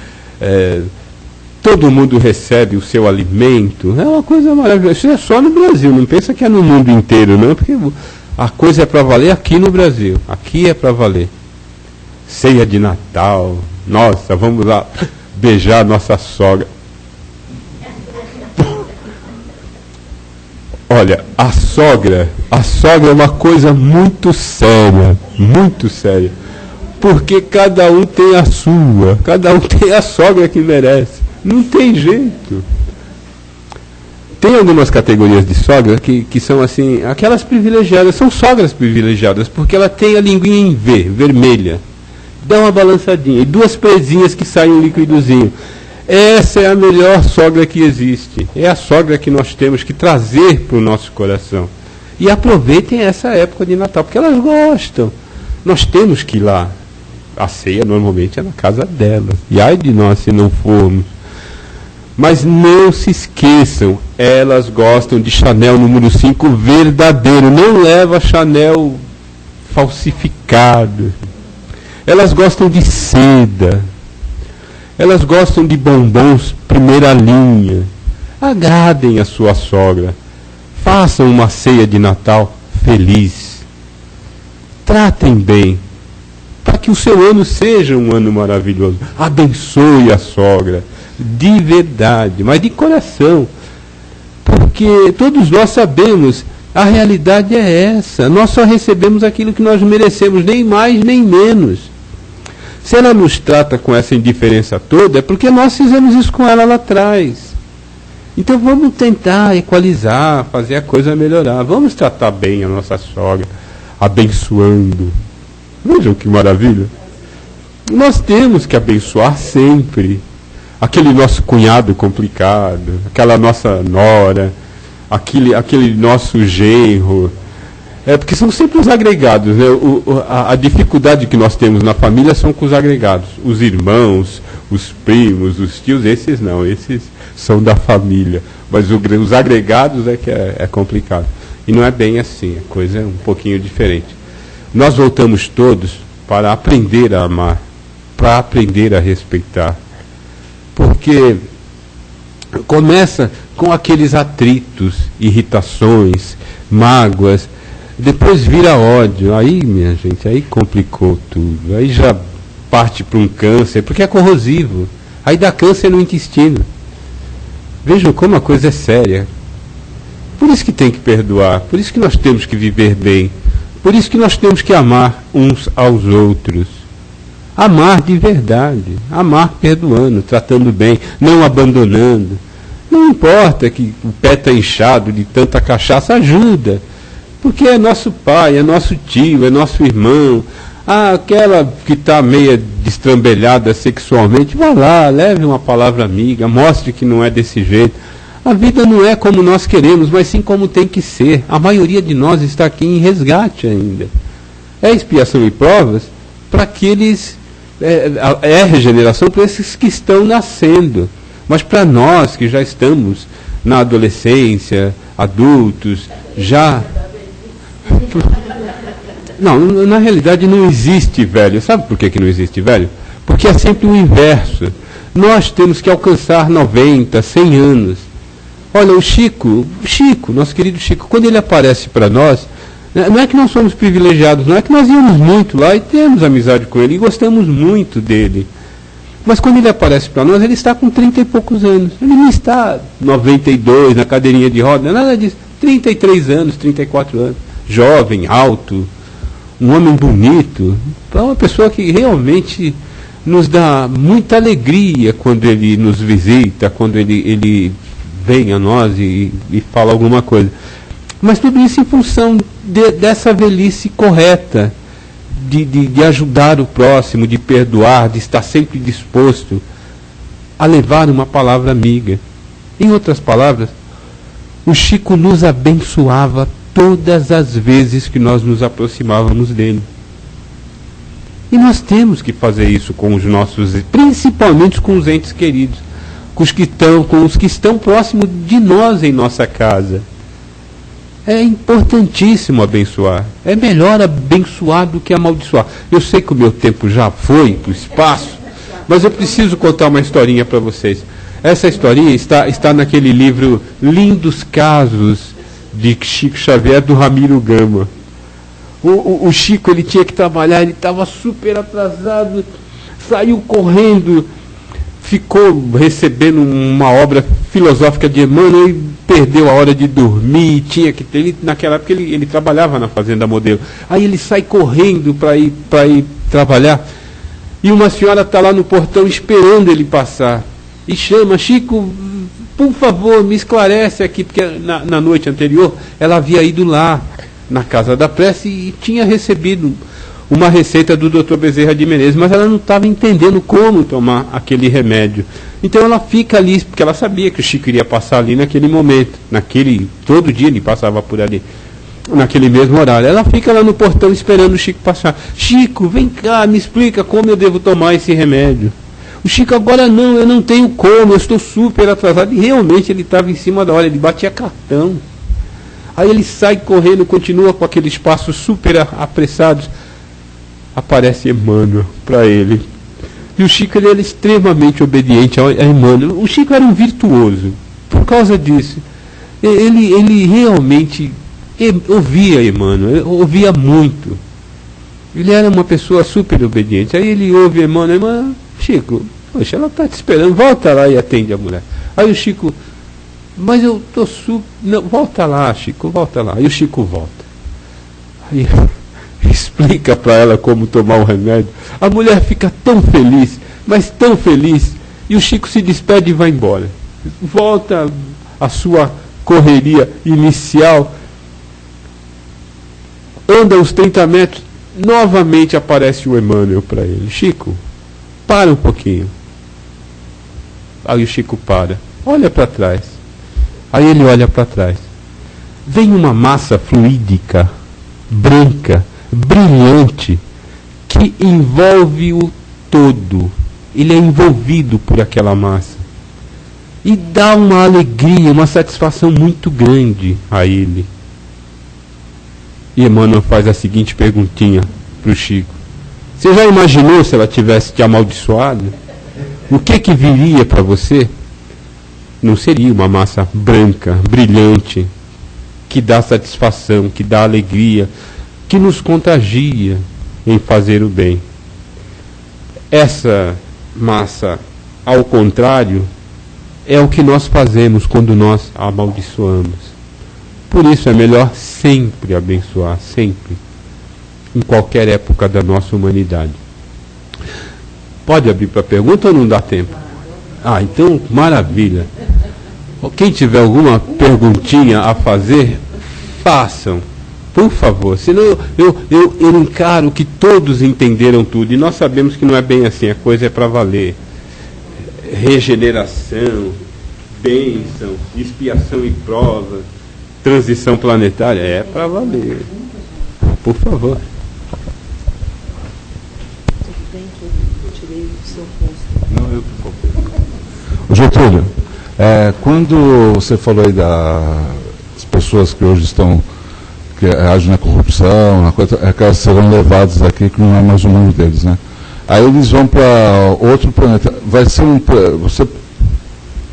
Todo mundo recebe o seu alimento. É uma coisa maravilhosa. Isso é só no Brasil, não pensa que é no mundo inteiro, não, porque a coisa é para valer aqui no Brasil. Aqui é para valer. Ceia de Natal. Nossa, vamos lá beijar a nossa sogra. Olha, a sogra é uma coisa muito séria, porque cada um tem a sua, cada um tem a sogra que merece, não tem jeito. Tem algumas categorias de sogra que são assim, aquelas privilegiadas, são sogras privilegiadas, porque ela tem a linguinha em V, vermelha, dá uma balançadinha, e 2 presinhas que saem um líquidozinho. Essa é a melhor sogra que existe. É a sogra que nós temos que trazer para o nosso coração. E aproveitem essa época de Natal, porque elas gostam. Nós temos que ir lá. A ceia normalmente é na casa delas. E ai de nós se não formos. Mas não se esqueçam, elas gostam de Chanel número 5 verdadeiro. Não leva Chanel falsificado. Elas gostam de seda. Elas gostam de bombons primeira linha. Agradem a sua sogra. Façam uma ceia de Natal feliz. Tratem bem, para que o seu ano seja um ano maravilhoso. Abençoe a sogra, de verdade, mas de coração. Porque todos nós sabemos, a realidade é essa. Nós só recebemos aquilo que nós merecemos, nem mais nem menos. Se ela nos trata com essa indiferença toda, é porque nós fizemos isso com ela lá atrás. Então vamos tentar equalizar, fazer a coisa melhorar. Vamos tratar bem a nossa sogra, abençoando. Vejam que maravilha. Nós temos que abençoar sempre. Aquele nosso cunhado complicado, aquela nossa nora, aquele nosso genro. Porque são sempre os agregados, né? A dificuldade que nós temos na família são com os agregados. Os irmãos, os primos, os tios, esses não, esses são da família. Mas os agregados é que é complicado. E não é bem assim, a coisa é um pouquinho diferente. Nós voltamos todos para aprender a amar, para aprender a respeitar. Porque começa com aqueles atritos, irritações, mágoas, depois vira ódio. Aí, minha gente, aí complicou tudo. Aí já parte para um câncer, porque é corrosivo. Aí dá câncer no intestino. Vejam como a coisa é séria. Por isso que tem que perdoar, por isso que nós temos que viver bem, por isso que nós temos que amar uns aos outros. Amar de verdade, amar perdoando, tratando bem, não abandonando. Não importa que o pé está inchado de tanta cachaça, ajuda. Porque é nosso pai, é nosso tio, é nosso irmão. Aquela que está meia destrambelhada sexualmente, vá lá, leve uma palavra amiga, mostre que não é desse jeito. A vida não é como nós queremos, mas sim como tem que ser. A maioria de nós está aqui em resgate ainda. É expiação e provas para aqueles... É regeneração para esses que estão nascendo. Mas para nós que já estamos na adolescência, adultos, já... Não, na realidade não existe velho. Sabe por que não existe velho? Porque é sempre o inverso. Nós temos que alcançar 90, 100 anos. Olha, o Chico, nosso querido Chico, quando ele aparece para nós, não é que nós somos privilegiados, não é que nós íamos muito lá e temos amizade com ele e gostamos muito dele. Mas quando ele aparece para nós, ele está com 30 e poucos anos. Ele não está 92 na cadeirinha de roda, nada disso. 33 anos, 34 anos. Jovem, alto, um homem bonito. É uma pessoa que realmente nos dá muita alegria quando ele nos visita, quando ele vem a nós e fala alguma coisa. Mas tudo isso em função dessa velhice correta, de ajudar o próximo, de perdoar, de estar sempre disposto a levar uma palavra amiga. Em outras palavras, o Chico nos abençoava todas as vezes que nós nos aproximávamos dele. E nós temos que fazer isso com os nossos, principalmente com os entes queridos, com os que estão próximos de nós em nossa casa. É importantíssimo abençoar. É melhor abençoar do que amaldiçoar. Eu sei que o meu tempo já foi para o espaço, mas eu preciso contar uma historinha para vocês. Essa historinha está naquele livro Lindos Casos de Chico Xavier, do Ramiro Gama. O Chico, ele tinha que trabalhar, ele estava super atrasado, saiu correndo, ficou recebendo uma obra filosófica de Emmanuel e perdeu a hora de dormir, tinha que ter, naquela época ele trabalhava na Fazenda Modelo. Aí ele sai correndo para ir trabalhar, e uma senhora está lá no portão esperando ele passar, e chama: Chico, por favor, me esclarece aqui, porque na noite anterior ela havia ido lá na Casa da Prece e tinha recebido uma receita do Dr. Bezerra de Menezes, mas ela não estava entendendo como tomar aquele remédio. Então ela fica ali, porque ela sabia que o Chico iria passar ali naquele momento, todo dia ele passava por ali, naquele mesmo horário. Ela fica lá no portão esperando o Chico passar. Chico, vem cá, me explica como eu devo tomar esse remédio. O Chico: agora não, eu não tenho como, eu estou super atrasado. E realmente ele estava em cima da hora, ele batia cartão. Aí ele sai correndo, continua com aqueles passos super apressados. Aparece Emmanuel para ele. E o Chico, ele era extremamente obediente a Emmanuel. O Chico era um virtuoso por causa disso. Ele realmente ouvia Emmanuel, ouvia muito. Ele era uma pessoa super obediente. Aí ele ouve Emmanuel: mas, Chico, poxa, ela está te esperando, volta lá e atende a mulher. Aí o Chico: mas eu estou super... Não, volta lá, Chico, volta lá. Aí o Chico volta. Aí explica para ela como tomar o remédio. A mulher fica tão feliz, mas tão feliz. E o Chico se despede e vai embora. Volta à sua correria inicial. Anda uns 30 metros. novamente aparece o Emmanuel para ele. Chico, para um pouquinho. Aí o Chico para, olha para trás. Aí ele olha para trás. Vem uma massa fluídica, branca, brilhante, que envolve o todo. Ele é envolvido por aquela massa. E dá uma alegria, uma satisfação muito grande a ele. E Emmanuel faz a seguinte perguntinha para o Chico. Você já imaginou se ela tivesse te amaldiçoado? O que viria para você? Não seria uma massa branca, brilhante, que dá satisfação, que dá alegria, que nos contagia em fazer o bem. Essa massa, ao contrário, é o que nós fazemos quando nós amaldiçoamos. Por isso é melhor sempre abençoar, sempre, em qualquer época da nossa humanidade. Pode abrir para pergunta ou não dá tempo? Ah, então, maravilha. Quem tiver alguma perguntinha a fazer, façam, por favor. Senão eu encaro que todos entenderam tudo. E nós sabemos que não é bem assim, a coisa é para valer. Regeneração, bênção, expiação e prova, transição planetária, é para valer. Por favor. Getúlio, quando você falou aí das pessoas que hoje estão, que agem na corrupção, na coisa, que elas serão levadas aqui, que não é mais o mundo deles, né? Aí eles vão para outro planeta. Vai ser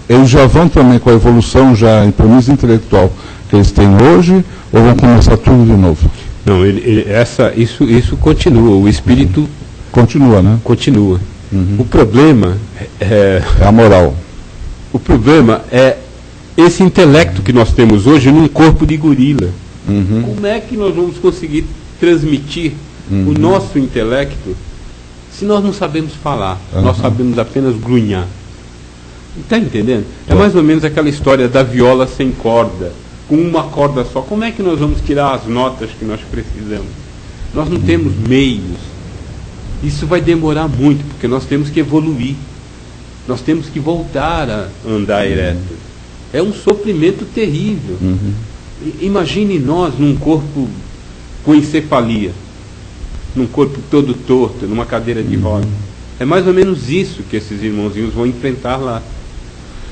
eles já vão também com a evolução já em premissa intelectual que eles têm hoje, ou vão começar tudo de novo? Não, isso continua, o espírito continua, né? Continua. Uhum. O problema é a moral. O problema é esse intelecto que nós temos hoje num corpo de gorila. Uhum. Como é que nós vamos conseguir transmitir o nosso intelecto se nós não sabemos falar? Nós sabemos apenas grunhar. Está entendendo? É mais ou menos aquela história da viola sem corda, com uma corda só. Como é que nós vamos tirar as notas que nós precisamos? Nós não temos meios. Isso vai demorar muito, porque nós temos que evoluir. Nós temos que voltar a andar ereto. É um sofrimento terrível. Imagine nós num corpo com encefalia, num corpo todo torto, numa cadeira de rodas. É mais ou menos isso que esses irmãozinhos vão enfrentar lá.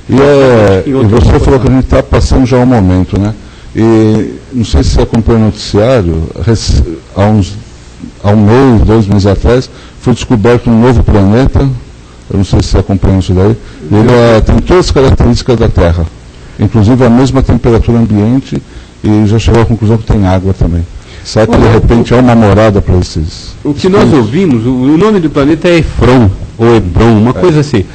E você falou que a gente está passando já um momento, né? E não sei se você acompanha o noticiário, há um mês, 2 meses atrás, foi descoberto um novo planeta. Eu não sei se você acompanha isso daí. Ele tem todas as características da Terra, inclusive a mesma temperatura ambiente, e já chegou à conclusão que tem água também. Será que de repente é uma morada para esses... O que nós ouvimos, o nome do planeta é Efron, ou Hebron, uma coisa assim.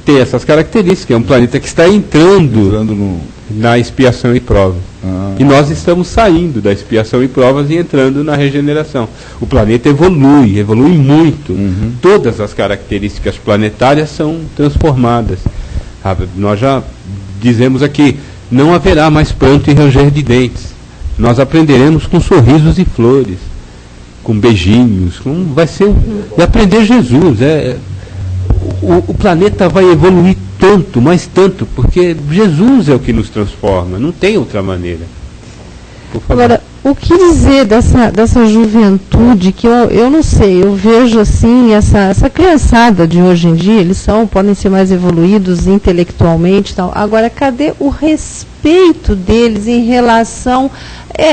Tem essas características, é um planeta que está entrando na expiação e prova. E nós estamos saindo da expiação e provas e entrando na regeneração. O planeta evolui muito. Todas as características planetárias são transformadas. Nós já dizemos aqui, não haverá mais pranto e ranger de dentes. Nós aprenderemos com sorrisos e flores, com beijinhos, vai ser e aprender Jesus. O planeta vai evoluir tanto, mas tanto, porque Jesus é o que nos transforma, não tem outra maneira. Por favor. Agora, o que dizer dessa juventude que eu não sei, eu vejo assim, essa criançada de hoje em dia, eles podem ser mais evoluídos intelectualmente e tal. Agora, cadê o respeito deles em relação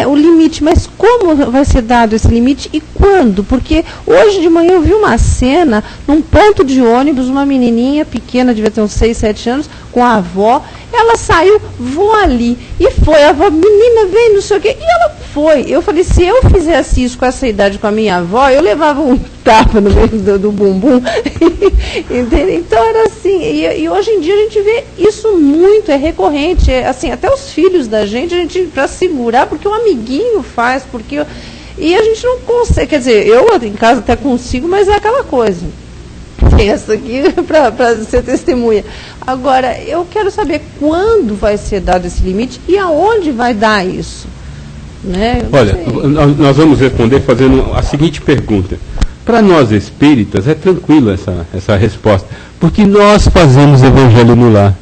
o limite? Mas como vai ser dado esse limite e quando? Porque hoje de manhã eu vi uma cena num ponto de ônibus, uma menininha pequena, devia ter uns 6, 7 anos, com a avó. Ela saiu, vou ali. E foi, a avó, menina, vem, não sei o quê. E ela foi. Eu falei, se eu fizesse isso com essa idade com a minha avó, eu levava um tapa no meio do bumbum. Entende? Então era assim. E hoje em dia a gente vê isso muito, é recorrente. Assim, até os filhos da gente para segurar, porque o amiguinho faz, porque... E a gente não consegue, quer dizer, eu em casa até consigo, mas é aquela coisa. Essa aqui para ser testemunha. Agora, eu quero saber quando vai ser dado esse limite e aonde vai dar isso. né? Olha, nós vamos responder fazendo a seguinte pergunta. Para nós espíritas é tranquilo essa resposta, porque nós fazemos evangelho no lar.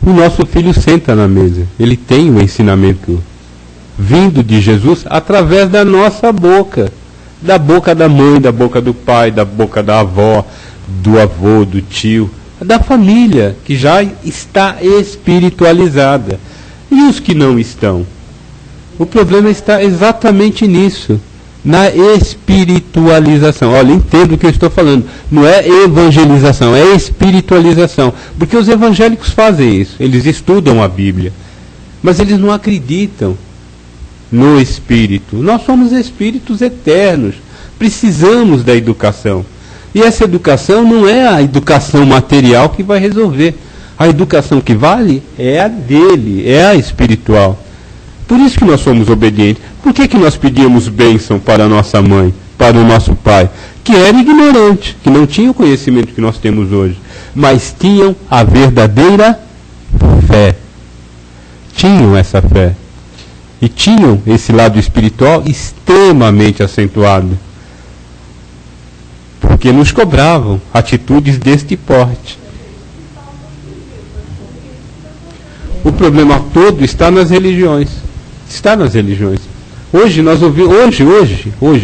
O nosso filho senta na mesa, ele tem o ensinamento vindo de Jesus através da nossa boca, da boca da mãe, da boca do pai, da boca da avó, do avô, do tio, da família, que já está espiritualizada. E os que não estão? O problema está exatamente nisso, na espiritualização. Olha, entendo o que eu estou falando. Não é evangelização, é espiritualização. Porque os evangélicos fazem isso. Eles estudam a Bíblia. Mas eles não acreditam no Espírito. Nós somos espíritos eternos. Precisamos da educação. E essa educação não é a educação material que vai resolver. A educação que vale é a dele, é a espiritual. Por isso que nós somos obedientes. Por que nós pedíamos bênção para a nossa mãe, para o nosso pai? Que era ignorante, que não tinha o conhecimento que nós temos hoje, mas tinham a verdadeira fé. Tinham essa fé. E tinham esse lado espiritual extremamente acentuado. Porque nos cobravam atitudes deste porte. O problema todo está nas religiões. Está nas religiões. Hoje nós ouvimos,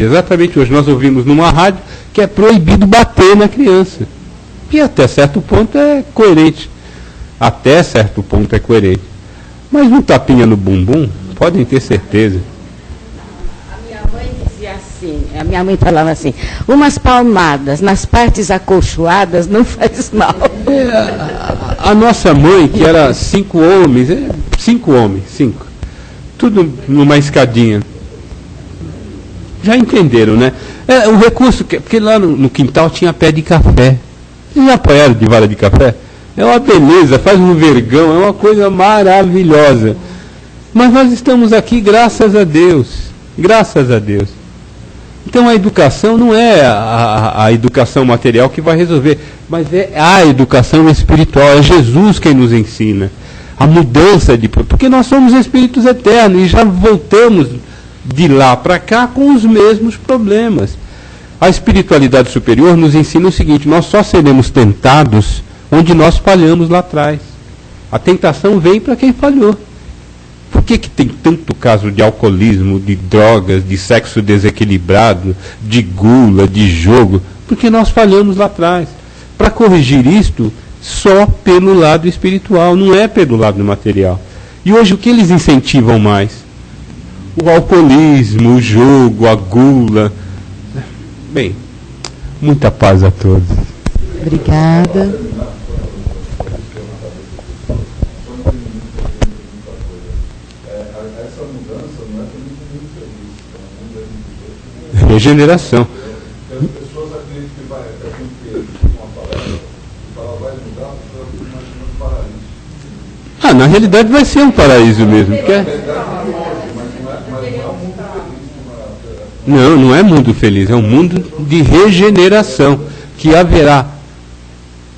exatamente hoje, nós ouvimos numa rádio que é proibido bater na criança. E até certo ponto é coerente. Até certo ponto é coerente. Mas um tapinha no bumbum, podem ter certeza. A minha mãe dizia assim, a minha mãe falava assim, umas palmadas nas partes acolchoadas não faz mal. A nossa mãe, que era 5 homens, tudo numa escadinha. Já entenderam, né? O recurso, porque lá no quintal tinha pé de café. Vocês já apoiaram de vara de café? É uma beleza, faz um vergão, é uma coisa maravilhosa. Mas nós estamos aqui graças a Deus. Graças a Deus. Então a educação não é a educação material que vai resolver, mas é a educação espiritual. É Jesus quem nos ensina. A mudança porque nós somos espíritos eternos e já voltamos de lá para cá com os mesmos problemas. A espiritualidade superior nos ensina o seguinte: nós só seremos tentados onde nós falhamos lá atrás. A tentação vem para quem falhou. Por que tem tanto caso de alcoolismo, de drogas, de sexo desequilibrado, de gula, de jogo? Porque nós falhamos lá atrás. Para corrigir isto, só pelo lado espiritual, não é pelo lado material. E hoje o que eles incentivam mais? O alcoolismo, o jogo, a gula. Bem, muita paz a todos. Obrigada. Regeneração. As pessoas acreditam que vai ter uma palestra e ela vai mudar, porque ela imagina um paraíso. Na realidade vai ser um paraíso mesmo. Não é mundo feliz, é um mundo de regeneração, que haverá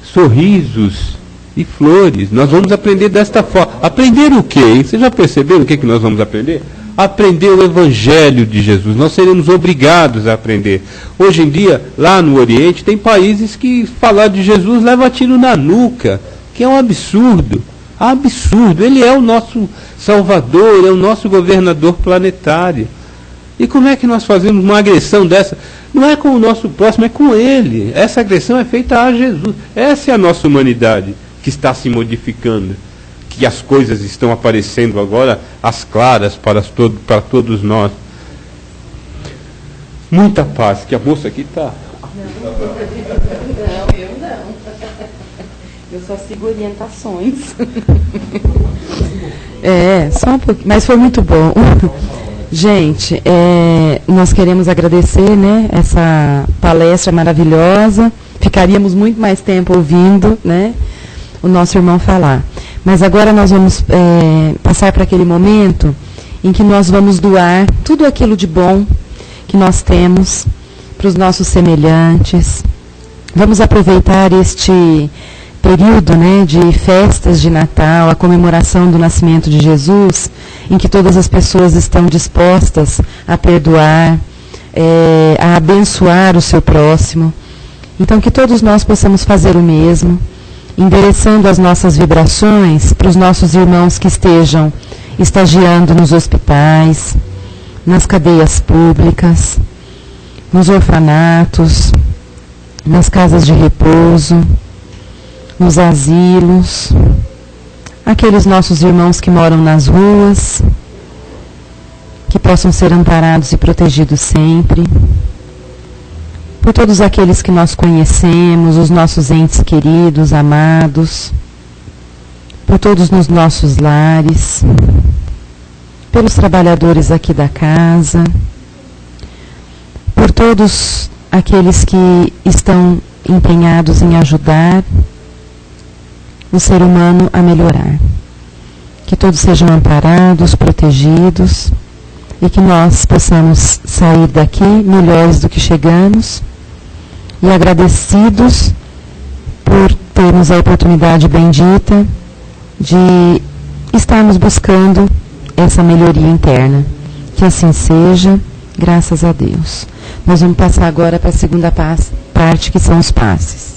sorrisos e flores. Nós vamos aprender desta forma. Aprender o quê, hein? Vocês já perceberam o que nós vamos aprender? Aprender o Evangelho de Jesus. Nós seremos obrigados a aprender. Hoje em dia, lá no Oriente, tem países que falar de Jesus leva tiro na nuca, que é um absurdo. Absurdo. Ele é o nosso Salvador, é o nosso governador planetário. E como é que nós fazemos uma agressão dessa? Não é com o nosso próximo, é com ele. Essa agressão é feita a Jesus. Essa é a nossa humanidade que está se modificando. Que as coisas estão aparecendo agora às claras para todos nós. Muita paz, que a moça aqui está. Não, eu não. Eu só sigo orientações. Só um pouquinho, mas foi muito bom. Gente, nós queremos agradecer, né, essa palestra maravilhosa. Ficaríamos muito mais tempo ouvindo, né, o nosso irmão falar. Mas agora nós vamos passar para aquele momento em que nós vamos doar tudo aquilo de bom que nós temos para os nossos semelhantes. Vamos aproveitar período, né, de festas de Natal, a comemoração do nascimento de Jesus, em que todas as pessoas estão dispostas a perdoar, a abençoar o seu próximo. Então, que todos nós possamos fazer o mesmo, endereçando as nossas vibrações para os nossos irmãos que estejam estagiando nos hospitais, nas cadeias públicas, nos orfanatos, nas casas de repouso, nos asilos, aqueles nossos irmãos que moram nas ruas, que possam ser amparados e protegidos sempre, por todos aqueles que nós conhecemos, os nossos entes queridos, amados, por todos nos nossos lares, pelos trabalhadores aqui da casa, por todos aqueles que estão empenhados em ajudar o ser humano a melhorar. Que todos sejam amparados, protegidos, e que nós possamos sair daqui melhores do que chegamos, e agradecidos por termos a oportunidade bendita de estarmos buscando essa melhoria interna. Que assim seja, graças a Deus. Nós vamos passar agora para a segunda parte, que são os passes.